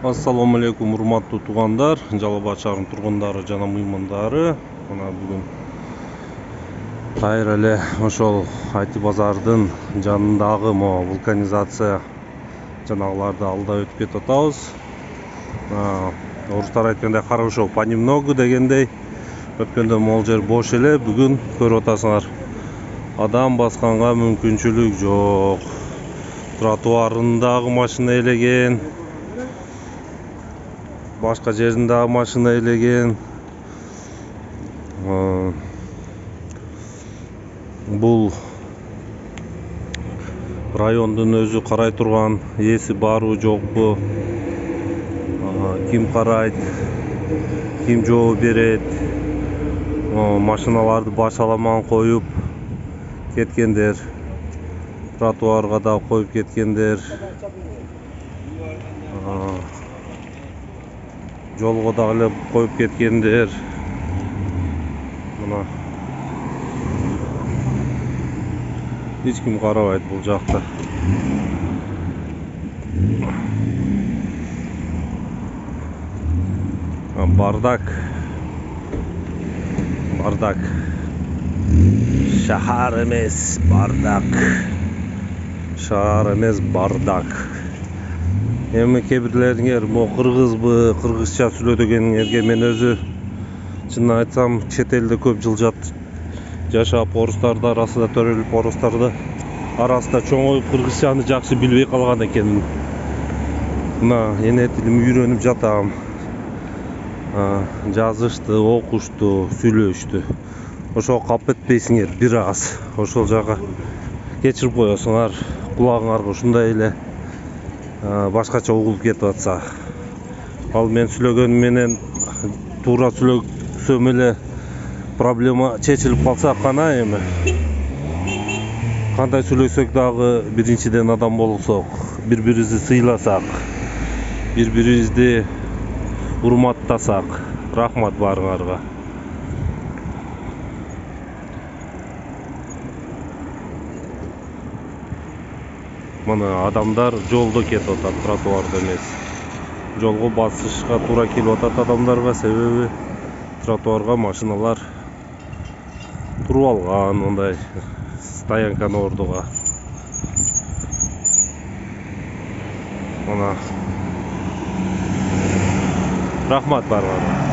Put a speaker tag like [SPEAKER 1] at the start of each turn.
[SPEAKER 1] Assalamu alaikum урматтуу туугандар, Жалал Абад шаарынын тургундары жана мыймандары. Мына бүгүн кайра эле ошол Айти базардын жанындагы вулканизация жанагыларды алдап өтүп кетип атабыз. Орустар айткандай хорошо понемногу дегендей, өткөндө могул жер бош эле, бүгүн көрүп атасыңар. Адам басканга мүмкүнчүлүк жок. Тротуарындагы машина элеген, башка жериндагы машина элеген. Бул райондун өзү карай турган ээси барбы жокпу, ким карайт, ким жооп берет, машиналарды башаламан коюп кеткендер, тротуарга да коюп кеткендер, жолго дагы эле коюп кеткендер. Мына эч ким карабайт бул жакта. Бардак. Шаар эмес, бардак. Шаар эмес, бардак. Эми кээ-бирлериңер могу кыргызбы, кыргызча сүйлөдөгениңерге мен өзү чынын айтсам чет элде көп жыл жашап, орустарды арасында төрөлүп, орустарды арасында чоңоюп, кыргызчаны жакшы билбей калган экенмин. Мына эне тилим үйрөнүп жатам. Жазышты, окушту, сүйлөштү. Ошого калп этпейсиңер бир аз. Ошол жага кечирип коесуңар. Кулагыңарга ушундай эле башкача угулуп кетип атса. Ал мен сүйлөгөнүм менен туура сүйлөсөм эле проблема чечилип калса кана эми. Кандай сүйлөсөк дагы биринчиден адам болсок, бири-бирибизди сыйласак, бири-бирибизди урматтасак. Рахмат баарыңарга. Мына адамдар жолдо кетип атат, тротуарда эмес. Жолго басышка туура келип атат адамдарга, себеби тротуарга машиналар туруп алган, мындай стоянканы ордуга. Мына рахмат баарыңарга.